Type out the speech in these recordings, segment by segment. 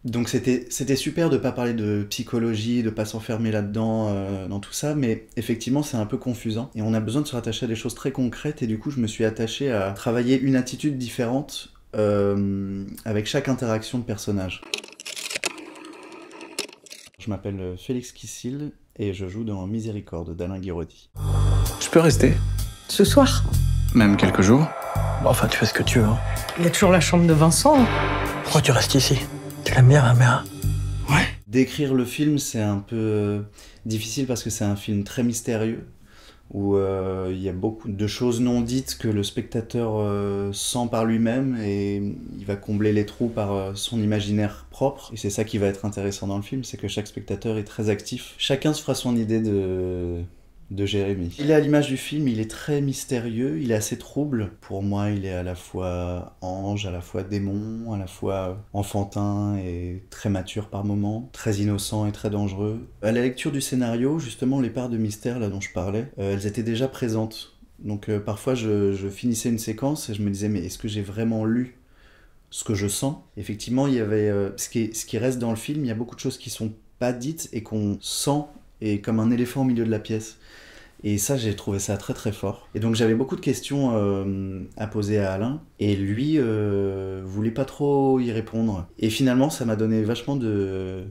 Donc c'était super de pas parler de psychologie, de pas s'enfermer là-dedans, dans tout ça, mais effectivement c'est un peu confusant et on a besoin de se rattacher à des choses très concrètes et du coup je me suis attaché à travailler une attitude différente avec chaque interaction de personnage. Je m'appelle Félix Kissil et je joue dans Miséricorde d'Alain Guiraudy. Je peux rester? Ce soir? Même quelques jours? Bon, enfin, tu fais ce que tu veux. Hein. Il y a toujours la chambre de Vincent. Pourquoi tu restes ici? Tu l'aimes bien, ma mère? Ouais. Décrire le film, c'est un peu difficile parce que c'est un film très mystérieux, où il y a beaucoup de choses non dites que le spectateur sent par lui-même et il va combler les trous par son imaginaire propre. Et c'est ça qui va être intéressant dans le film, c'est que chaque spectateur est très actif. Chacun se fera son idée de Jérémy. Il est à l'image du film, il est très mystérieux, il est assez trouble. Pour moi, il est à la fois ange, à la fois démon, à la fois enfantin et très mature par moments, très innocent et très dangereux. À la lecture du scénario, justement, les parts de mystère là dont je parlais, elles étaient déjà présentes. Donc parfois, je finissais une séquence et je me disais, mais est-ce que j'ai vraiment lu ce que je sens? Effectivement, il y avait ce qui reste dans le film, il y a beaucoup de choses qui sont pas dites et qu'on sent, et comme un éléphant au milieu de la pièce. Et ça, j'ai trouvé ça très très fort. Et donc j'avais beaucoup de questions à poser à Alain, et lui voulait pas trop y répondre. Et finalement, ça m'a donné vachement de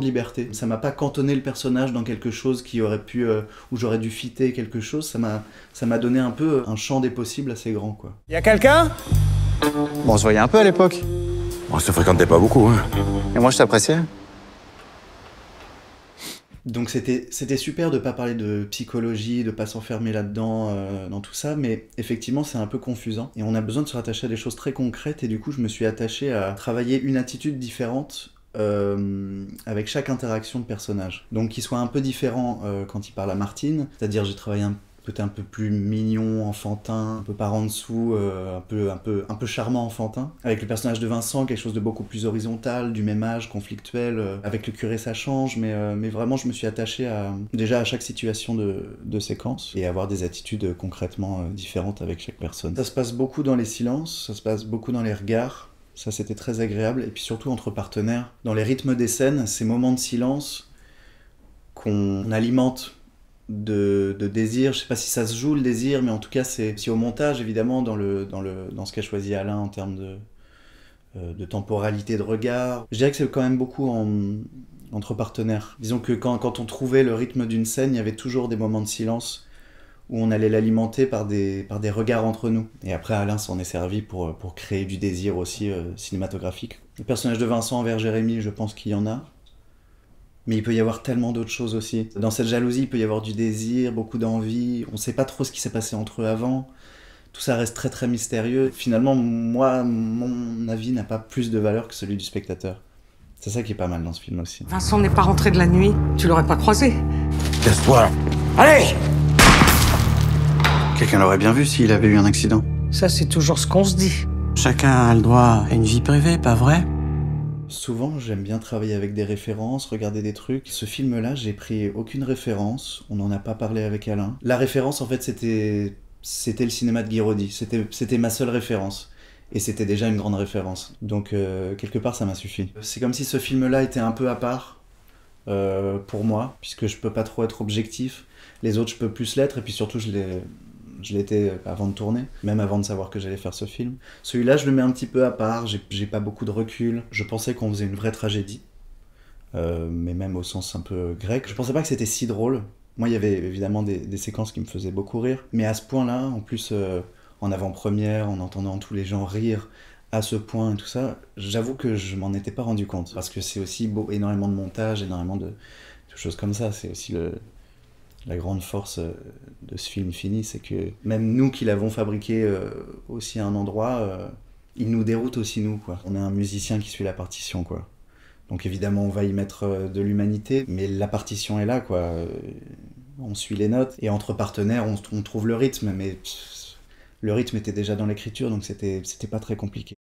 liberté. Ça m'a pas cantonné le personnage dans quelque chose qui aurait pu, où j'aurais dû fitter quelque chose. Ça m'a donné un peu un champ des possibles assez grand, quoi. Y'a quelqu'un? Bon, on se voyait un peu à l'époque. On se fréquentait pas beaucoup, hein. Et moi, je t'appréciais. Donc c'était super de pas parler de psychologie, de pas s'enfermer là-dedans, dans tout ça, mais effectivement c'est un peu confusant et on a besoin de se rattacher à des choses très concrètes et du coup je me suis attaché à travailler une attitude différente avec chaque interaction de personnage. Donc qu'il soit un peu différent quand il parle à Martine, c'est-à-dire j'ai travaillé un côté un peu plus mignon, enfantin, un peu par en dessous, un peu charmant enfantin. Avec le personnage de Vincent, quelque chose de beaucoup plus horizontal, du même âge, conflictuel. Avec le curé ça change, mais vraiment je me suis attaché déjà à chaque situation de séquence et avoir des attitudes concrètement différentes avec chaque personne. Ça se passe beaucoup dans les silences, ça se passe beaucoup dans les regards. Ça c'était très agréable, et puis surtout entre partenaires. Dans les rythmes des scènes, ces moments de silence qu'on alimente de désir, je sais pas si ça se joue le désir, mais en tout cas c'est aussi au montage évidemment dans ce qu'a choisi Alain en termes de temporalité de regard. Je dirais que c'est quand même beaucoup entre partenaires. Disons que quand on trouvait le rythme d'une scène, il y avait toujours des moments de silence où on allait l'alimenter par des regards entre nous. Et après Alain s'en est servi pour créer du désir aussi cinématographique. Le personnage de Vincent envers Jérémy, je pense qu'il y en a. Mais il peut y avoir tellement d'autres choses aussi. Dans cette jalousie, il peut y avoir du désir, beaucoup d'envie. On ne sait pas trop ce qui s'est passé entre eux avant. Tout ça reste très très mystérieux. Finalement, moi, mon avis n'a pas plus de valeur que celui du spectateur. C'est ça qui est pas mal dans ce film aussi. Vincent n'est pas rentré de la nuit. Tu l'aurais pas croisé. Casse-toi. Allez! Quelqu'un l'aurait bien vu s'il avait eu un accident. Ça, c'est toujours ce qu'on se dit. Chacun a le droit à une vie privée, pas vrai? Souvent, j'aime bien travailler avec des références, regarder des trucs. Ce film-là, j'ai pris aucune référence. On n'en a pas parlé avec Alain. La référence, en fait, c'était le cinéma de Guiraudy. C'était ma seule référence. Et c'était déjà une grande référence. Donc, quelque part, ça m'a suffi. C'est comme si ce film-là était un peu à part pour moi, puisque je peux pas trop être objectif. Les autres, je peux plus l'être. Et puis surtout, je l'étais avant de tourner, même avant de savoir que j'allais faire ce film. Celui-là, je le mets un petit peu à part, j'ai pas beaucoup de recul. Je pensais qu'on faisait une vraie tragédie, mais même au sens un peu grec. Je pensais pas que c'était si drôle. Moi, il y avait évidemment des séquences qui me faisaient beaucoup rire, mais à ce point-là, en plus, en avant-première, en entendant tous les gens rire à ce point et tout ça, j'avoue que je m'en étais pas rendu compte. Parce que c'est aussi énormément de montage, énormément de choses comme ça. C'est aussi la grande force de ce film fini, c'est que même nous qui l'avons fabriqué aussi à un endroit, il nous déroute aussi nous, quoi. On est un musicien qui suit la partition, quoi. Donc évidemment on va y mettre de l'humanité, mais la partition est là, quoi. On suit les notes, et entre partenaires on trouve le rythme, mais le rythme était déjà dans l'écriture, donc c'était pas très compliqué.